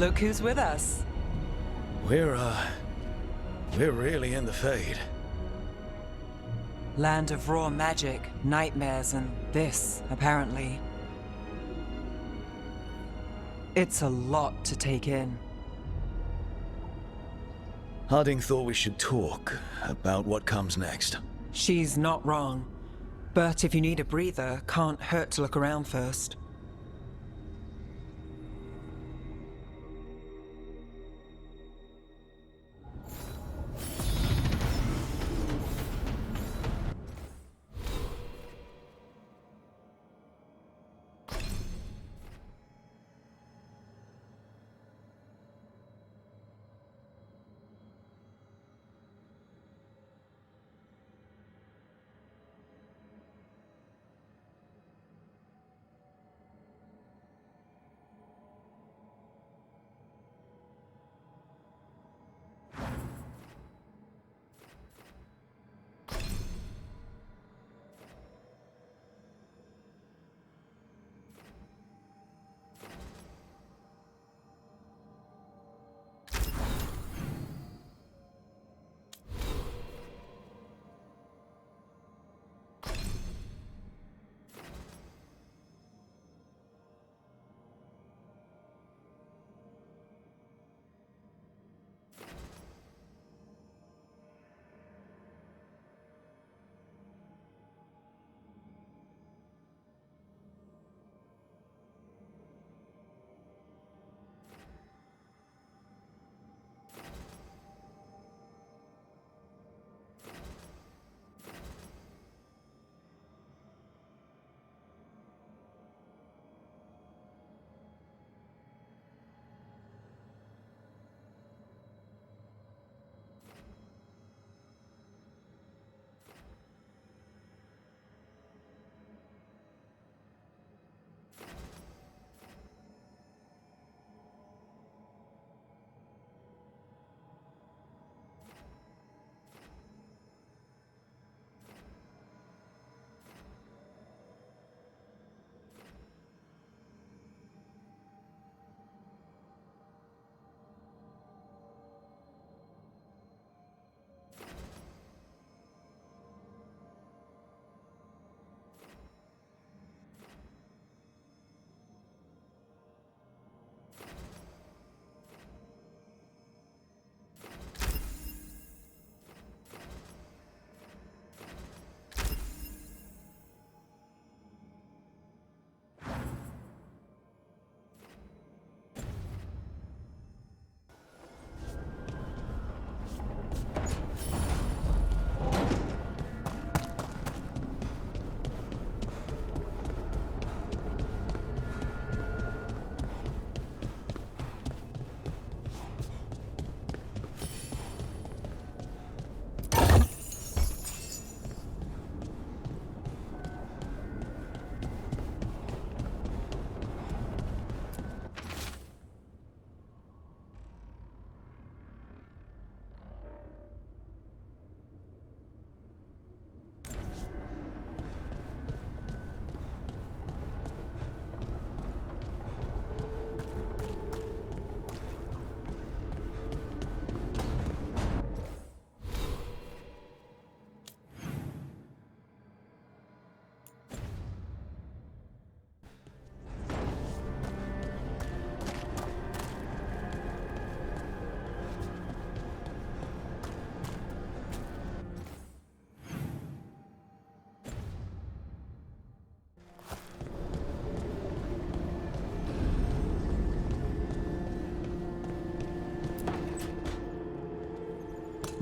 Look who's with us. We're really in the Fade. Land of raw magic, nightmares, and this, apparently. It's a lot to take in. Harding thought we should talk about what comes next. She's not wrong. But if you need a breather, can't hurt to look around first.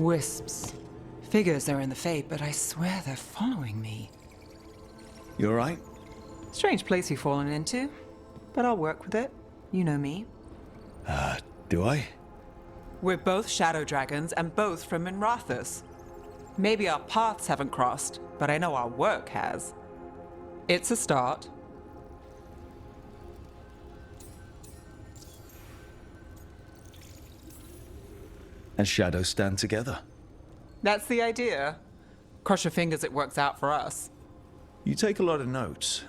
Wisps. Figures are in the Fade, but I swear they're following me. You alright? Strange place you've fallen into, but I'll work with it. You know me. Do I? We're both shadow dragons and both from Minrathous. Maybe our paths haven't crossed, but I know our work has. It's a start. And shadows stand together. That's the idea. Cross your fingers it works out for us. You take a lot of notes.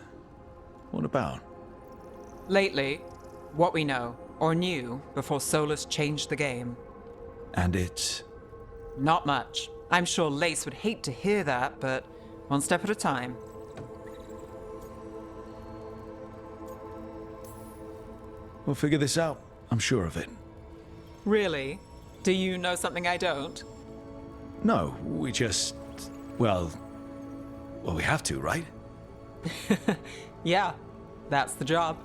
What about? Lately, what we know. or new, before Solus changed the game. And it's... Not much. I'm sure Lace would hate to hear that, but one step at a time. We'll figure this out. I'm sure of it. Really? Do you know something I don't? No, we just... Well, we have to, right? Yeah, that's the job.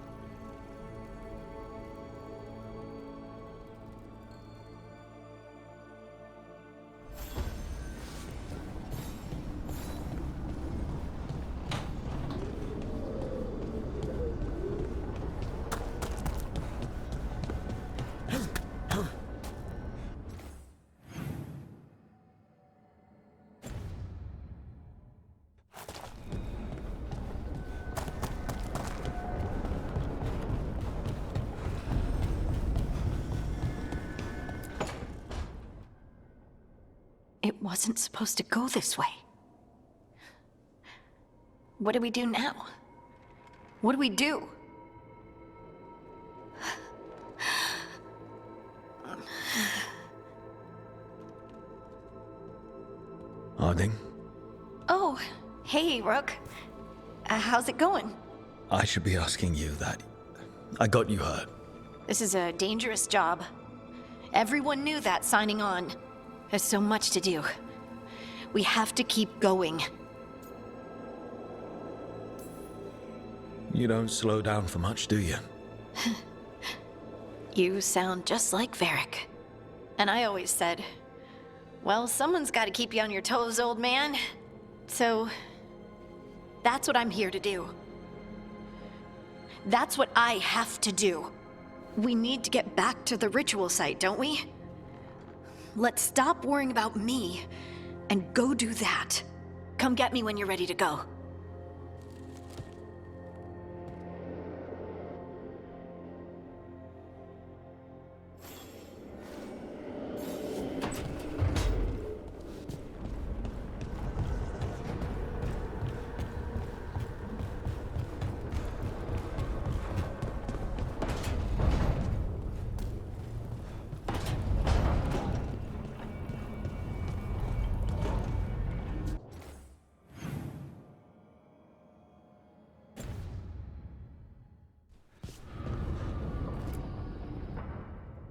It wasn't supposed to go this way. What do we do now? What do we do? Harding, Oh, hey, Rook. How's it going? I should be asking you that. I got you hurt. This is a dangerous job. Everyone knew that signing on. There's so much to do. We have to keep going. You don't slow down for much, do you? You sound just like Varric. And I always said, well, someone's got to keep you on your toes, old man. So, that's what I'm here to do. That's what I have to do. We need to get back to the ritual site, don't we? Let's stop worrying about me and go do that. Come get me when you're ready to go.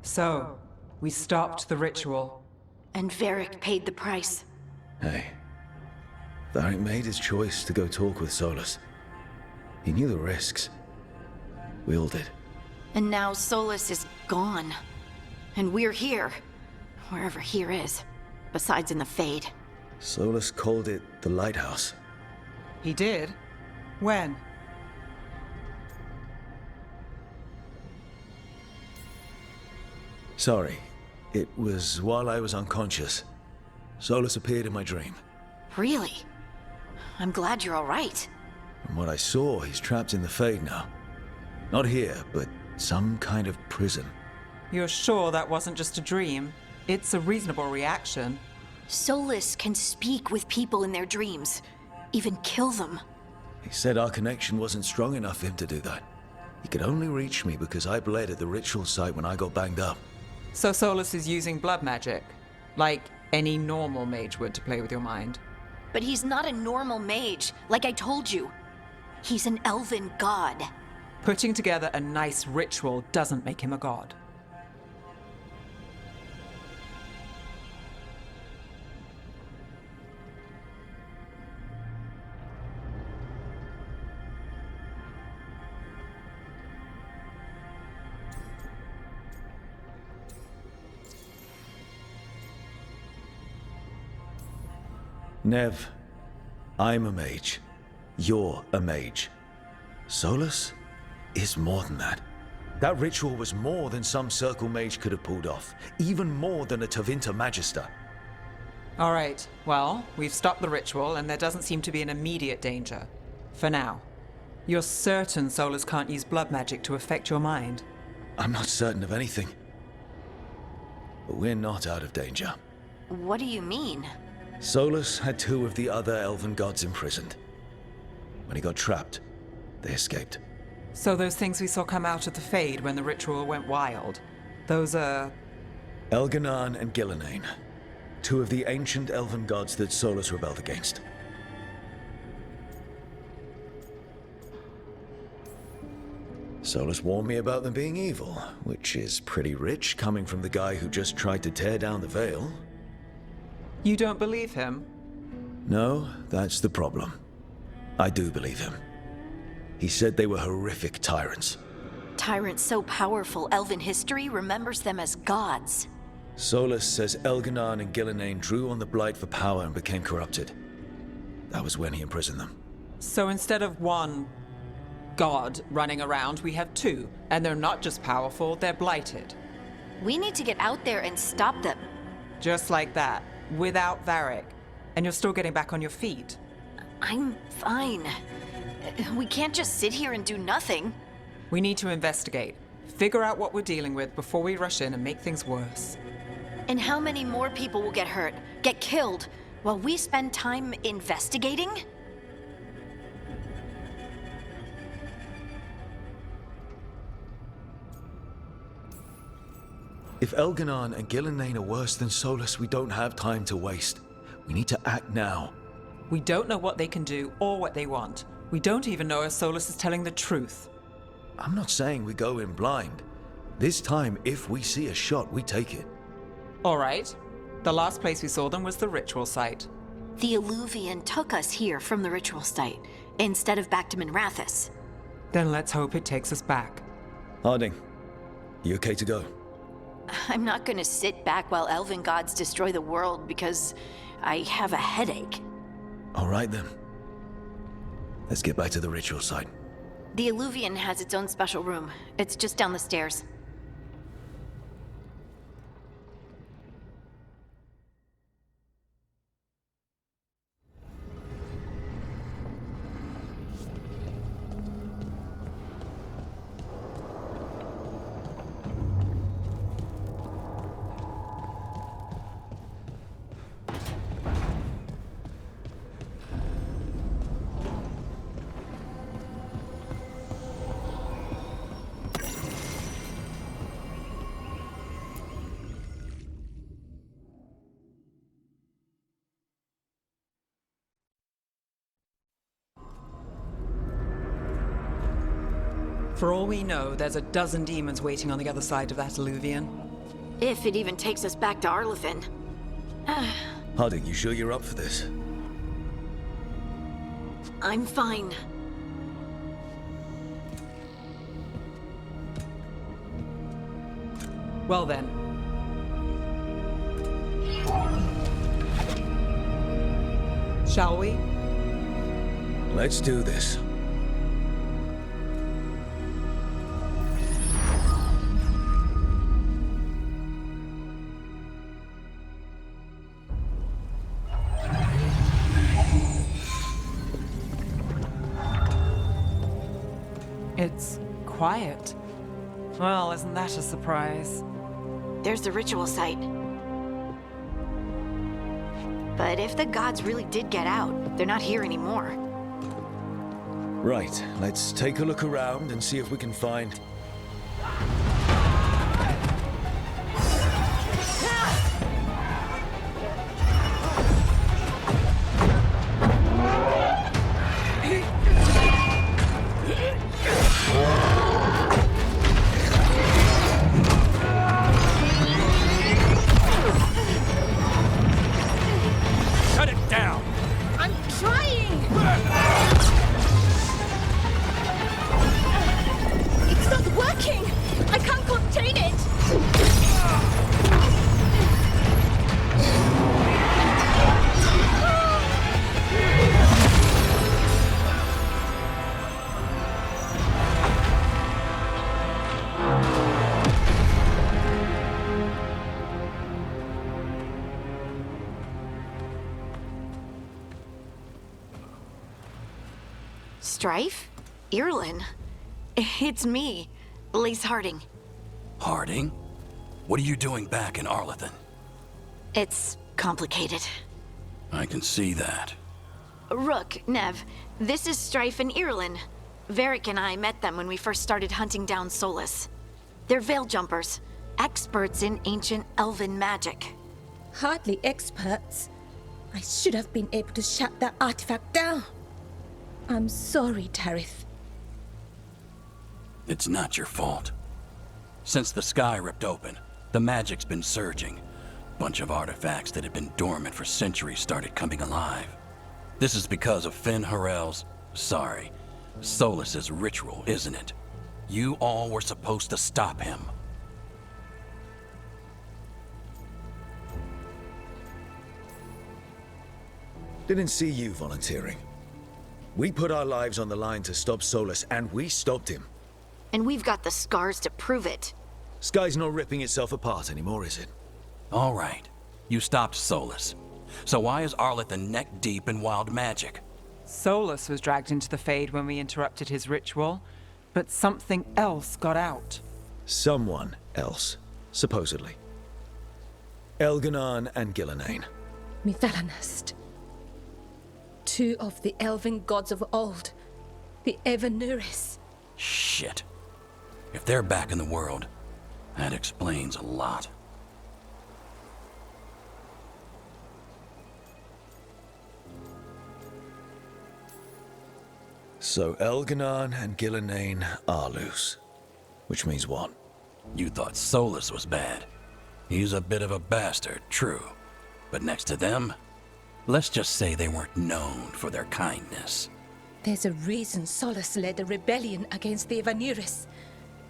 So, we stopped the ritual. And Varric paid the price. Hey, Varric made his choice to go talk with Solus. He knew the risks. We all did. And now Solus is gone. And we're here. Wherever here is. Besides in the Fade. Solus called it the Lighthouse. He did? When? Sorry, it was while I was unconscious. Solus appeared in my dream. Really? I'm glad you're all right. From what I saw, he's trapped in the Fade now. Not here, but some kind of prison. You're sure that wasn't just a dream? It's a reasonable reaction. Solus can speak with people in their dreams. Even kill them. He said our connection wasn't strong enough for him to do that. He could only reach me because I bled at the ritual site when I got banged up. So Solus is using blood magic, like any normal mage would to play with your mind. But he's not a normal mage, like I told you. He's an elven god. Putting together a nice ritual doesn't make him a god. Nev, I'm a mage. You're a mage. Solus is more than that. That ritual was more than some circle mage could have pulled off. Even more than a Tevinter Magister. All right, well, we've stopped the ritual and there doesn't seem to be an immediate danger. For now. You're certain Solus can't use blood magic to affect your mind? I'm not certain of anything. But we're not out of danger. What do you mean? Solus had two of the other elven gods imprisoned. When he got trapped, they escaped. So those things we saw come out of the Fade when the ritual went wild, those are... Elganon and Gillenane, two of the ancient elven gods that Solus rebelled against. Solus warned me about them being evil, which is pretty rich coming from the guy who just tried to tear down the veil. You don't believe him? No, that's the problem. I do believe him. He said they were horrific tyrants. Tyrants so powerful, elven history remembers them as gods. Solus says Elganon and Gillenane drew on the Blight for power and became corrupted. That was when he imprisoned them. So instead of one god running around, we have two. And they're not just powerful, they're blighted. We need to get out there and stop them. Just like that, without Varric. And you're still getting back on your feet. I'm fine. We can't just sit here and do nothing. We need to investigate. Figure out what we're dealing with before we rush in and make things worse. And how many more people will get hurt, get killed, while we spend time investigating? If Elganon and Gillenane are worse than Solus, we don't have time to waste. We need to act now. We don't know what they can do or what they want. We don't even know if Solus is telling the truth. I'm not saying we go in blind. This time, if we see a shot, we take it. All right. The last place we saw them was the ritual site. The Illuvian took us here from the ritual site, instead of back to Minrathous. Then let's hope it takes us back. Harding, you okay to go? I'm not gonna sit back while elven gods destroy the world because I have a headache. All right then. Let's get back to the ritual site. The Illuvian has its own special room. It's just down the stairs. For all we know, there's a dozen demons waiting on the other side of that Illuvian. If it even takes us back to Arlithin. Harding, you sure you're up for this? I'm fine. Well then. Shall we? Let's do this. It's quiet. Well, isn't that a surprise? There's the ritual site. But if the gods really did get out, they're not here anymore. Right, let's take a look around and see if we can find... Strife? Irlin? It's me, Lace Harding. Harding? What are you doing back in Arlithin? It's complicated. I can see that. Rook, Nev, this is Strife and Irlin. Varric and I met them when we first started hunting down Solus. They're veil jumpers, experts in ancient elven magic. Hardly experts. I should have been able to shut that artifact down. I'm sorry, Tarith. It's not your fault. Since the sky ripped open, the magic's been surging. Bunch of artifacts that had been dormant for centuries started coming alive. This is because of Solus's ritual, isn't it? You all were supposed to stop him. Didn't see you volunteering. We put our lives on the line to stop Solus, and we stopped him. And we've got the scars to prove it. Sky's not ripping itself apart anymore, is it? All right, you stopped Solus. So why is Arleth neck deep in wild magic? Solus was dragged into the Fade when we interrupted his ritual, but something else got out. Someone else, supposedly. Elganon and Gillenane. Mithalanast. Two of the elven gods of old. The Evanuris. Shit. If they're back in the world, that explains a lot. So Elganon and Gillenane are loose. Which means what? You thought Solus was bad. He's a bit of a bastard, true. But next to them, let's just say they weren't known for their kindness. There's a reason Solus led a rebellion against the Evanuris,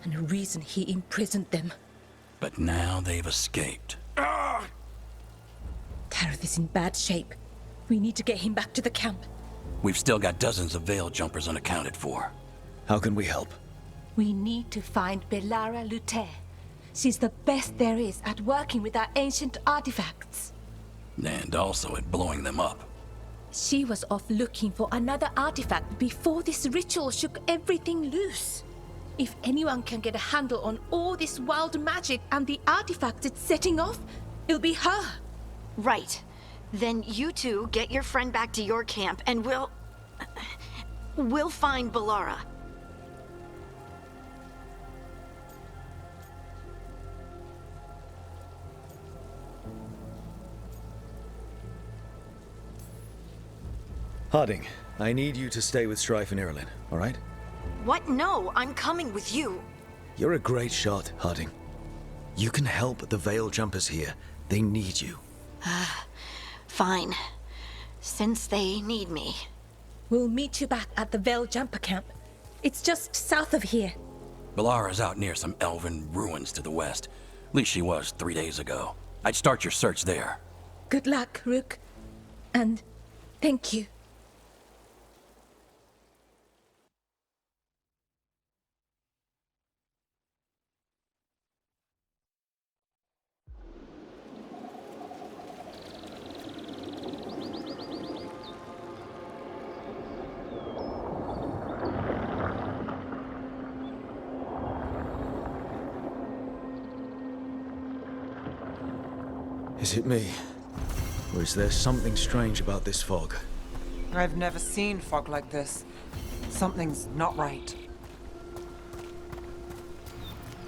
and a reason he imprisoned them. But now they've escaped. Tarith is in bad shape. We need to get him back to the camp. We've still got dozens of veil jumpers unaccounted for. How can we help? We need to find Belara Luthe. She's the best there is at working with our ancient artifacts. And also at blowing them up. She was off looking for another artifact before this ritual shook everything loose. If anyone can get a handle on all this wild magic and the artifacts it's setting off, it'll be her. Right. Then you two get your friend back to your camp and we'll find Belara. Harding, I need you to stay with Strife and Irilyn, all right? What? No, I'm coming with you. You're a great shot, Harding. You can help the Veil Jumpers here. They need you. Fine. Since they need me. We'll meet you back at the Veil Jumper camp. It's just south of here. Belara's out near some elven ruins to the west. At least she was 3 days ago. I'd start your search there. Good luck, Rook. And thank you. Is it me? Or is there something strange about this fog? I've never seen fog like this. Something's not right.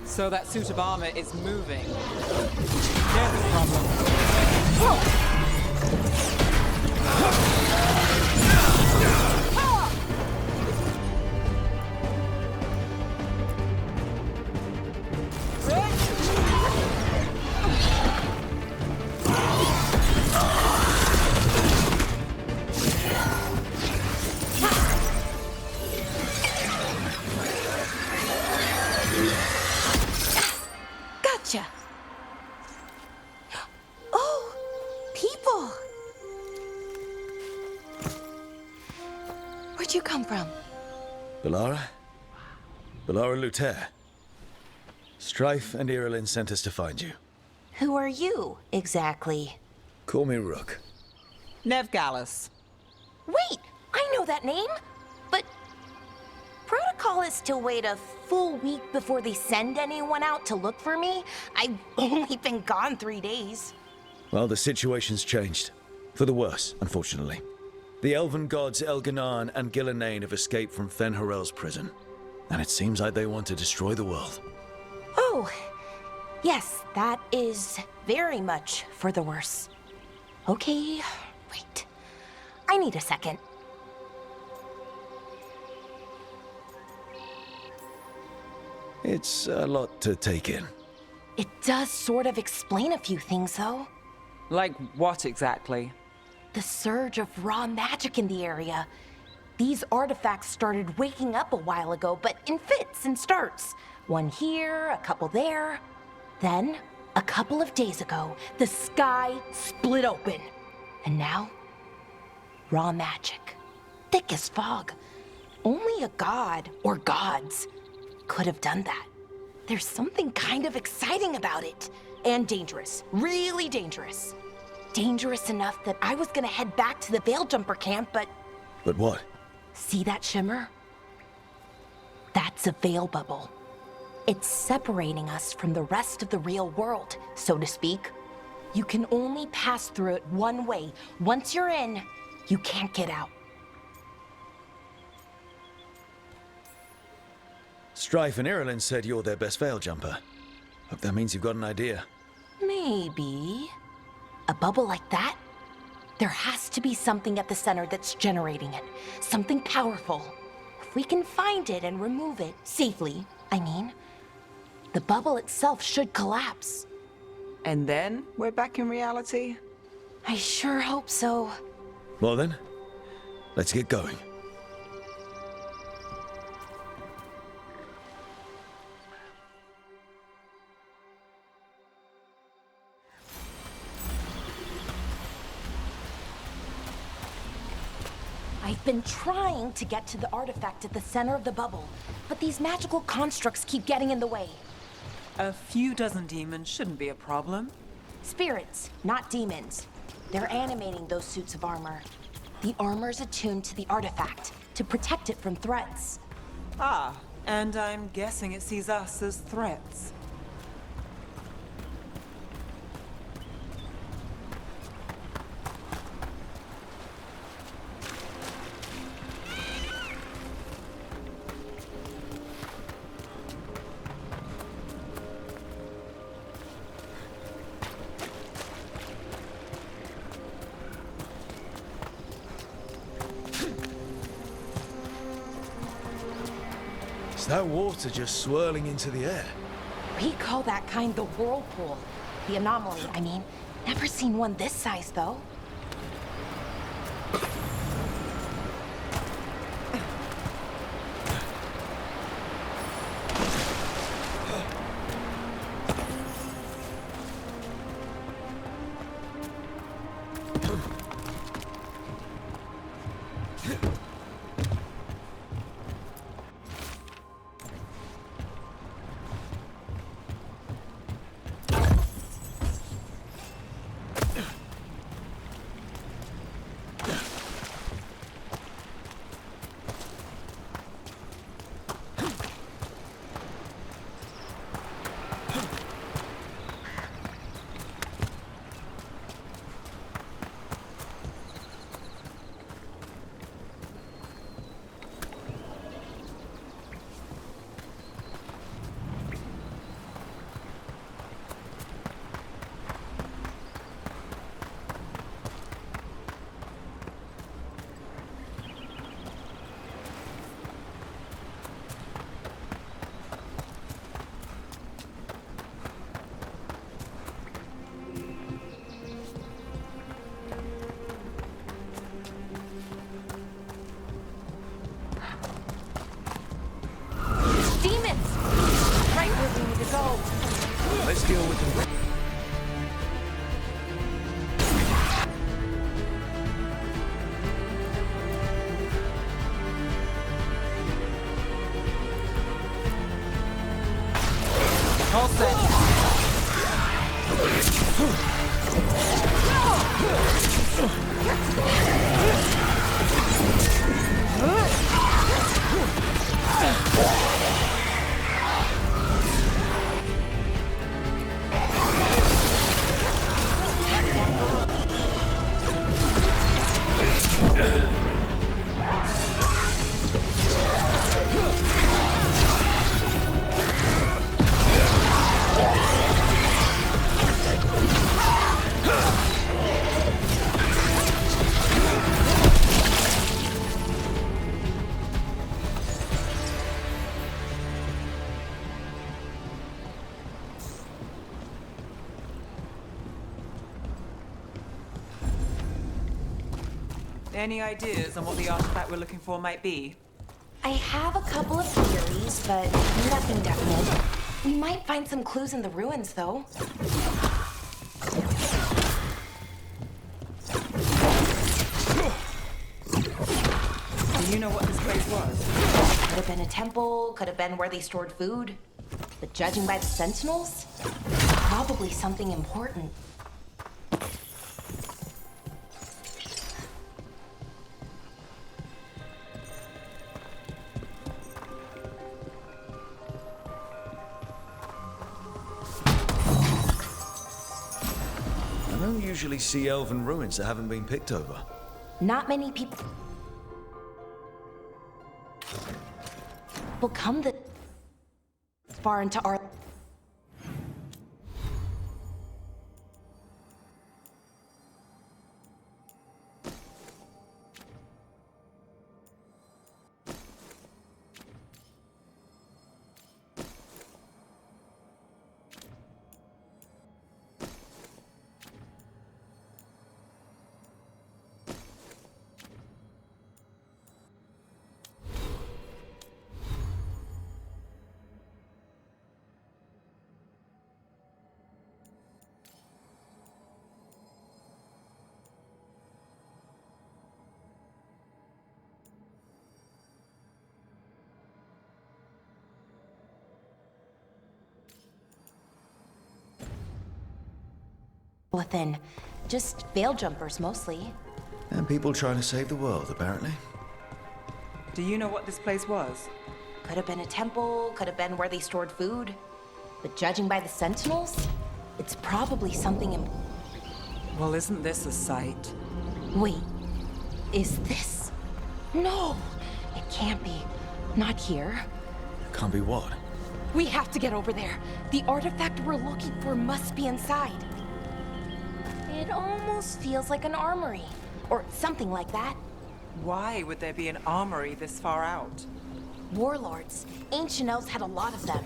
So that suit of armor is moving. There's a problem. Gotcha. Oh, people. Where'd you come from? Belara? Belara Luthe. Strife and Irilyn sent us to find you. Who are you, exactly? Call me Rook. Nev Gallus. Wait, I know that name! But protocol is to wait a full week before they send anyone out to look for me? I've only been gone 3 days. Well, the situation's changed. For the worse, unfortunately. The elven gods Elganan and Gillenane have escaped from Fen'Harel's prison, and it seems like they want to destroy the world. Oh, yes, that is very much for the worse. Okay, wait. I need a second. It's a lot to take in. It does sort of explain a few things, though. Like what exactly? The surge of raw magic in the area. These artifacts started waking up a while ago, but in fits and starts. One here, a couple there. Then, a couple of days ago, the sky split open. And now, raw magic. Thick as fog. Only a god, or gods, could have done that. There's something kind of exciting about it. And dangerous. Really dangerous. Dangerous enough that I was gonna head back to the Veil Jumper camp, but... But what? See that shimmer? That's a veil bubble. It's separating us from the rest of the real world, so to speak. You can only pass through it one way. Once you're in, you can't get out. Strife and Irulan said you're their best veil jumper. Hope that means you've got an idea. Maybe. A bubble like that? There has to be something at the center that's generating it. Something powerful. If we can find it and remove it, safely, I mean, the bubble itself should collapse. And then we're back in reality? I sure hope so. Well then, let's get going. I've been trying to get to the artifact at the center of the bubble, but these magical constructs keep getting in the way. A few dozen demons shouldn't be a problem. Spirits, not demons. They're animating those suits of armor. The armor's attuned to the artifact to protect it from threats. Ah, and I'm guessing it sees us as threats. Is that water just swirling into the air? We call that kind the whirlpool. The anomaly, I mean. Never seen one this size, though. Any ideas on what the artifact we're looking for might be? I have a couple of theories, but nothing definite. We might find some clues in the ruins, though. Do you know what this place was? Could have been a temple, could have been where they stored food. But judging by the sentinels, probably something important. I don't usually see elven ruins that haven't been picked over. Not many people will come this far into our... within. Just veil jumpers, mostly. And people trying to save the world, apparently. Do you know what this place was? Could have been a temple, could have been where they stored food. But judging by the sentinels, it's probably something Well, isn't this a sight? Wait, is this? No, it can't be. Not here. Can't be what? We have to get over there. The artifact we're looking for must be inside. It almost feels like an armory, or something like that. Why would there be an armory this far out? Warlords. Ancient elves had a lot of them.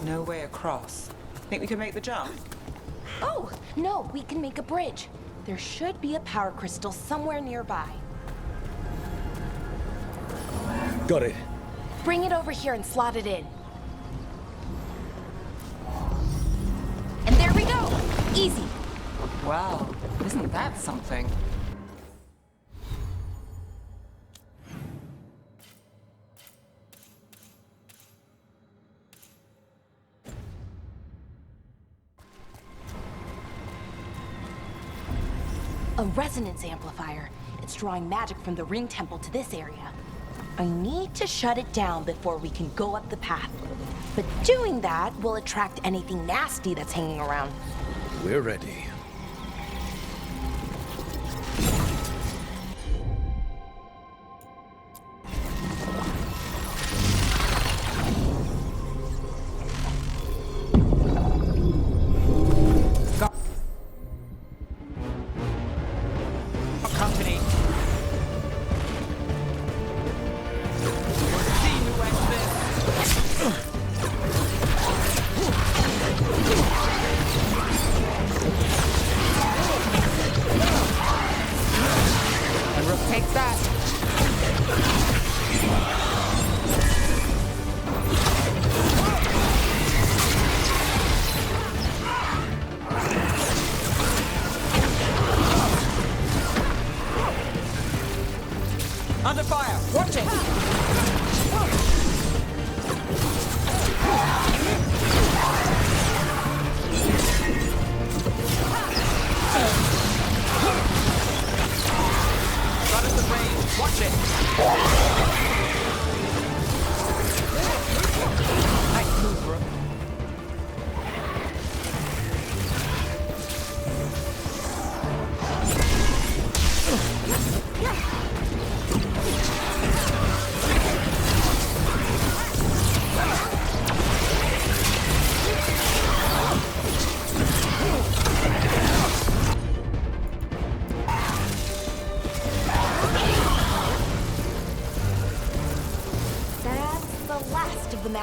No way across. Think we can make the jump? Oh, no, we can make a bridge. There should be a power crystal somewhere nearby. Got it. Bring it over here and slot it in. And there we go! Easy. Wow, isn't that something? A resonance amplifier. It's drawing magic from the ring temple to this area. I need to shut it down before we can go up the path. But doing that will attract anything nasty that's hanging around. We're ready. Company. See who ends this.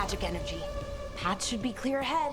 magic energy. Path should be clear ahead.